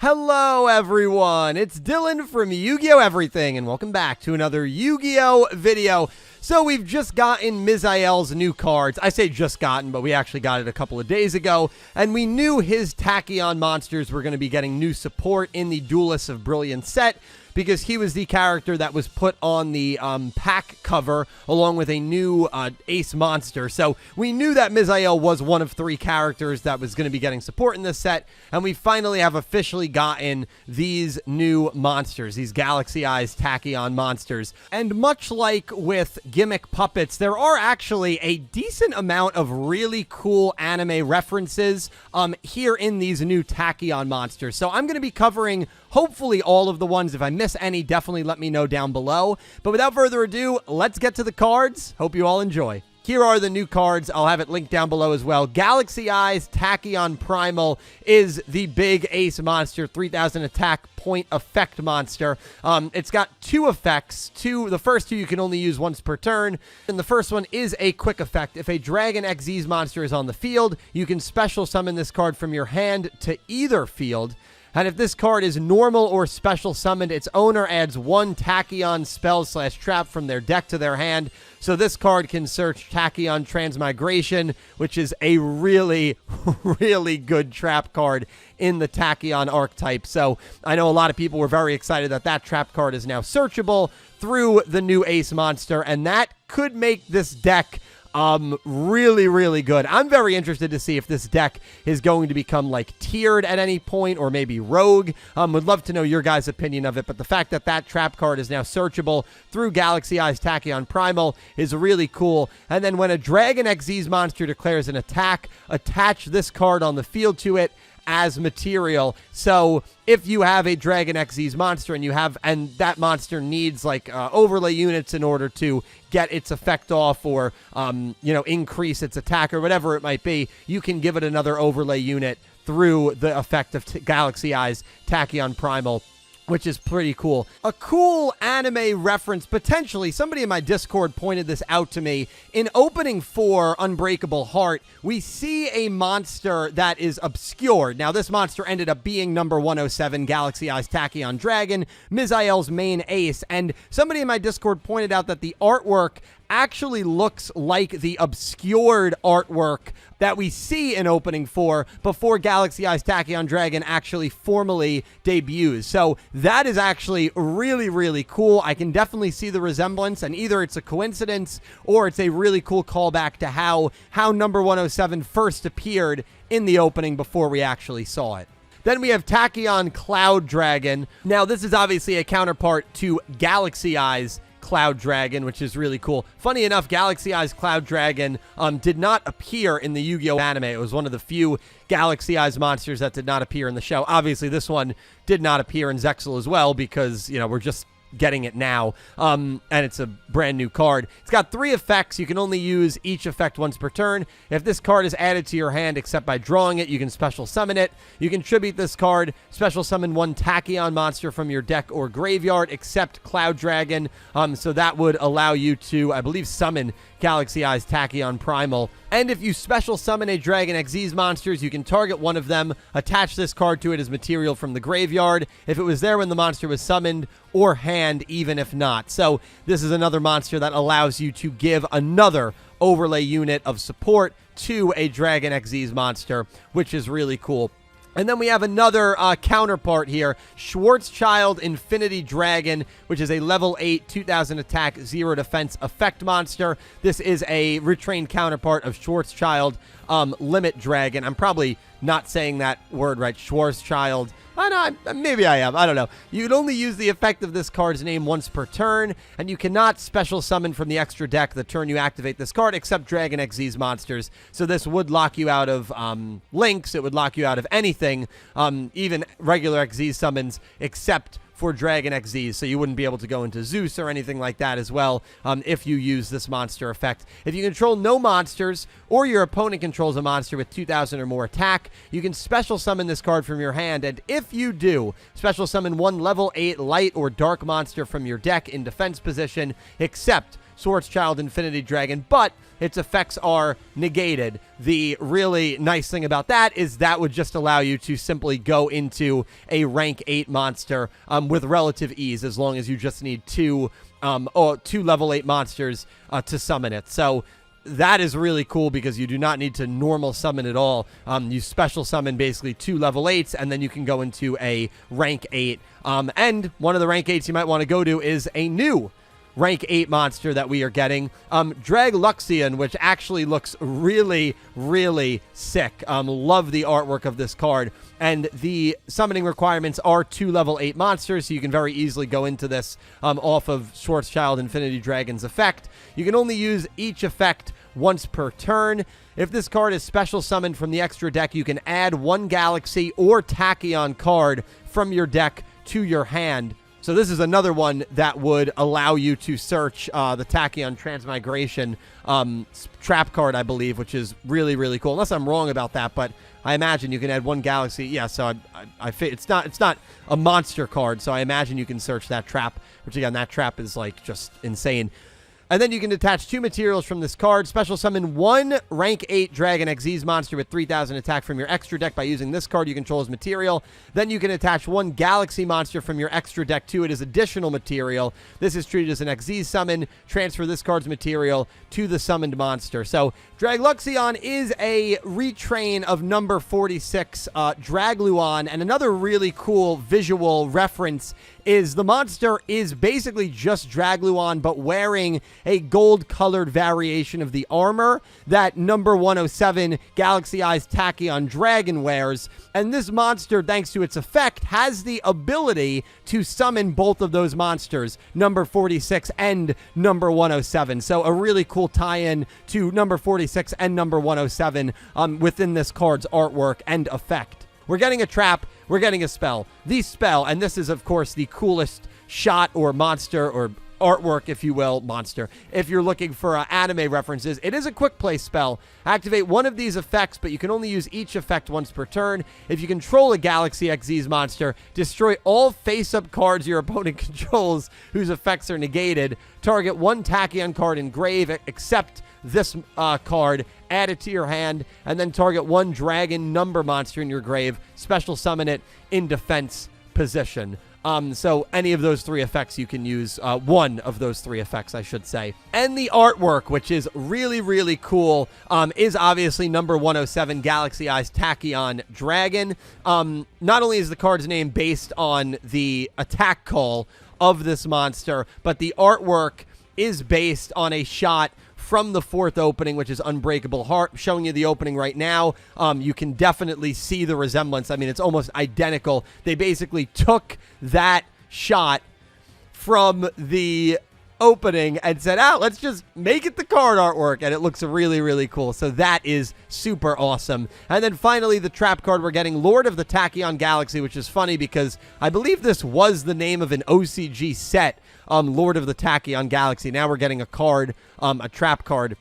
Hello everyone, it's Dylan from Yu-Gi-Oh! Everything, and welcome back to another Yu-Gi-Oh! Video. So we've just gotten Mizael's new cards. I say just gotten, but we actually got it a couple of days ago, and we knew his Tachyon monsters were going to be getting new support in the Duelists of Brilliance set, because he was the character that was put on the pack cover along with a new ace monster. So we knew that Mizael was one of three characters that was going to be getting support in this set, and we finally have officially gotten these new monsters, these Galaxy Eyes Tachyon monsters. And much like with gimmick puppets, there are actually a decent amount of really cool anime references here in these new Tachyon monsters. So I'm going to be covering hopefully all of the ones. If I miss any, definitely let me know down below. But without further ado, let's get to the cards. Hope you all enjoy. Here are the new cards. I'll have it linked down below as well. Galaxy Eyes Tachyon Primal is the big ace monster, 3000 attack point effect monster. It's got two effects. The first two you can only use once per turn, and the first one is a quick effect. If a Dragon XZ monster is on the field, you can special summon this card from your hand to either field. And if this card is normal or special summoned, its owner adds one Tachyon spell/trap from their deck to their hand. So this card can search Tachyon Transmigration, which is a really, really good trap card in the Tachyon archetype. So I know a lot of people were very excited that that trap card is now searchable through the new ace monster, and that could make this deck really, really good. I'm very interested to see if this deck is going to become like tiered at any point, or maybe rogue. Would love to know your guys' opinion of it, but the fact that that trap card is now searchable through Galaxy Eyes Tachyon Primal is really cool. And then when a Dragon XZ monster declares an attack, attach this card on the field to it as material. So if you have a Dragon XZ monster and that monster needs like overlay units in order to get its effect off, or increase its attack or whatever it might be, you can give it another overlay unit through the effect of Galaxy Eyes Tachyon Primal, which is pretty cool. A cool anime reference, potentially. Somebody in my Discord pointed this out to me. In opening 4, Unbreakable Heart, we see a monster that is obscured. Now, this monster ended up being number 107, Galaxy Eyes Tachyon Dragon, Mizael's main ace. And somebody in my Discord pointed out that the artwork actually looks like the obscured artwork that we see in opening 4 before Galaxy Eyes Tachyon Dragon actually formally debuts. So that is actually really, really cool. I can definitely see the resemblance, and either it's a coincidence or it's a really cool callback to how number 107 first appeared in the opening before we actually saw it. Then we have Tachyon Cloud Dragon. Now, this is obviously a counterpart to Galaxy Eyes Cloud Dragon, which is really cool. Funny enough, Galaxy Eyes Cloud Dragon did not appear in the Yu-Gi-Oh! Anime. It was one of the few Galaxy Eyes monsters that did not appear in the show. Obviously, this one did not appear in Zexal as well, because, we're just getting it now, and it's a brand new card. It's got 3 effects. You can only use each effect once per turn. If this card is added to your hand except by drawing it, you can special summon it. You can tribute this card, special summon one Tachyon monster from your deck or graveyard except Cloud Dragon. So that would allow you to, I believe, summon Galaxy Eyes Tachyon Primal. And if you special summon a Dragon XZ monsters, you can target one of them, attach this card to it as material from the graveyard if it was there when the monster was summoned, or hand even if not. So this is another monster that allows you to give another overlay unit of support to a Dragon XZ monster, which is really cool. And then we have another counterpart here, Schwarzschild Infinity Dragon, which is a level 8, 2000 attack, 0 defense effect monster. This is a retrained counterpart of Schwarzschild Limit Dragon. I'm probably not saying that word right, Schwarzschild. I know, maybe I am. I don't know. You can only use the effect of this card's name once per turn, and you cannot special summon from the extra deck the turn you activate this card, except Dragon XZ's monsters. So this would lock you out of links. It would lock you out of anything, even regular XZ summons, except for Dragon XZ, so you wouldn't be able to go into Zeus or anything like that as well if you use this monster effect. If you control no monsters, or your opponent controls a monster with 2000 or more attack, you can special summon this card from your hand, and if you do, special summon one level 8 light or dark monster from your deck in defense position, except Schwarzschild Infinity Dragon, but its effects are negated. The really nice thing about that is that would just allow you to simply go into a rank 8 monster with relative ease, as long as you just need two level 8 monsters to summon it. So that is really cool because you do not need to normal summon at all. You special summon basically 2 level 8s, and then you can go into a rank 8. And one of the rank 8s you might want to go to is a new rank 8 monster that we are getting, Dragluxion, which actually looks really, really sick. Love the artwork of this card. And the summoning requirements are 2 level 8 monsters, so you can very easily go into this off of Schwarzschild Infinity Dragon's effect. You can only use each effect once per turn. If this card is special summoned from the extra deck, you can add 1 Galaxy or Tachyon card from your deck to your hand. So this is another one that would allow you to search the Tachyon Transmigration trap card, I believe, which is really, really cool. Unless I'm wrong about that, but I imagine you can add 1 Galaxy. Yeah, so it's not a monster card, so I imagine you can search that trap, which again, that trap is like just insane. And then you can attach 2 materials from this card. Special summon 1 rank 8 Dragon Xyz monster with 3,000 attack from your extra deck by using this card you control as material. Then you can attach 1 Galaxy monster from your extra deck to it as additional material. This is treated as an Xyz summon. Transfer this card's material to the summoned monster. So Dragluxion is a retrain of number 46 Dragluon, and another really cool visual reference is the monster is basically just Dragluon, but wearing a gold-colored variation of the armor that number 107 Galaxy Eyes Tachyon Dragon wears. And this monster, thanks to its effect, has the ability to summon both of those monsters, number 46 and number 107. So a really cool tie-in to number 46 and number 107 within this card's artwork and effect. We're getting a trap, we're getting a spell. The spell, and this is, of course, the coolest shot or monster or artwork, if you will, monster. If you're looking for anime references, it is a quick play spell. Activate one of these effects, but you can only use each effect once per turn. If you control a Galaxy Xyz monster, destroy all face-up cards your opponent controls whose effects are negated. Target 1 Tachyon card in grave, except this card, add it to your hand, and then target 1 dragon number monster in your grave, special summon it in defense position. So any of those 3 effects you can use, one of those 3 effects, I should say. And the artwork, which is really, really cool, is obviously number 107 Galaxy Eyes Tachyon Dragon. Not only is the card's name based on the attack call of this monster, but the artwork is based on a shot from the 4th opening, which is Unbreakable Heart. Showing you the opening right now. You can definitely see the resemblance. I mean, it's almost identical. They basically took that shot from the opening and said, let's just make it the card artwork, and it looks really, really cool. So that is super awesome. And then finally, the trap card, we're getting Lord of the Tachyon Galaxy, which is funny because I believe this was the name of an OCG set, Lord of the Tachyon Galaxy. Now we're getting a card, a trap card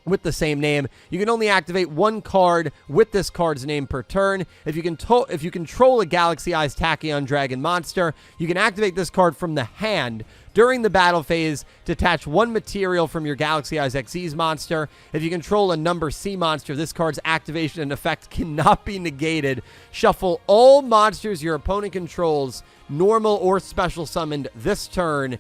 with the same name. You can only activate 1 card with this card's name per turn. If you control a Galaxy Eyes Tachyon Dragon monster, you can activate this card from the hand during the battle phase. Detach 1 material from your Galaxy Eyes Xyz monster. If you control a number C monster, this card's activation and effect cannot be negated. Shuffle all monsters your opponent controls, normal or special summoned this turn,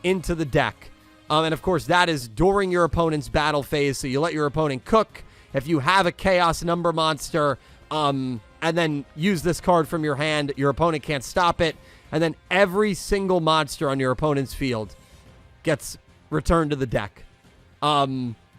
into the deck. And of course, that is during your opponent's battle phase, so you let your opponent cook. If you have a Chaos number monster, and then use this card from your hand, your opponent can't stop it. And then every single monster on your opponent's field gets returned to the deck,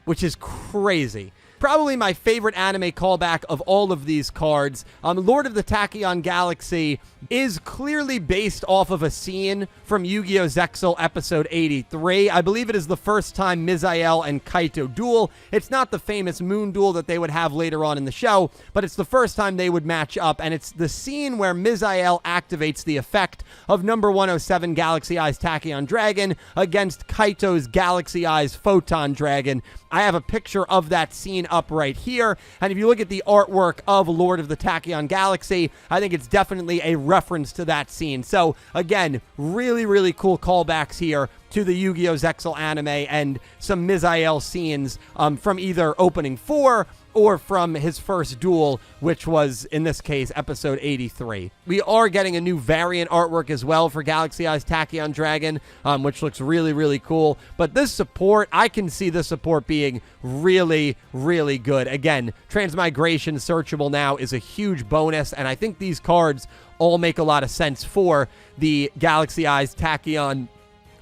which is crazy. Probably my favorite anime callback of all of these cards. Lord of the Tachyon Galaxy is clearly based off of a scene from Yugioh Zexal episode 83. I believe it is the first time Mizael and Kaito duel. It's not the famous moon duel that they would have later on in the show, but it's the first time they would match up, and it's the scene where Mizael activates the effect of number 107 Galaxy Eyes Tachyon Dragon against Kaito's Galaxy Eyes Photon Dragon. I have a picture of that scene up right here. And if you look at the artwork of Lord of the Tachyon Galaxy, I think it's definitely a reference to that scene. So again, really, really cool callbacks here to the Yugioh Zexal anime and some Mizael scenes from either opening 4 or from his first duel, which was, in this case, episode 83. We are getting a new variant artwork as well for Galaxy Eyes Tachyon Dragon, which looks really, really cool. But this support, I can see this support being really, really good. Again, transmigration searchable now is a huge bonus, and I think these cards all make a lot of sense for the Galaxy Eyes Tachyon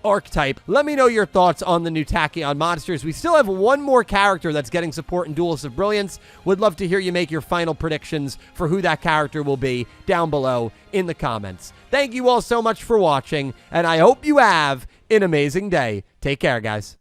archetype. Let me know your thoughts on the new Tachyon monsters. We still have one more character that's getting support in Duelists of Brilliance. Would love to hear you make your final predictions for who that character will be down below in the comments. Thank you all so much for watching, and I hope you have an amazing day. Take care, guys.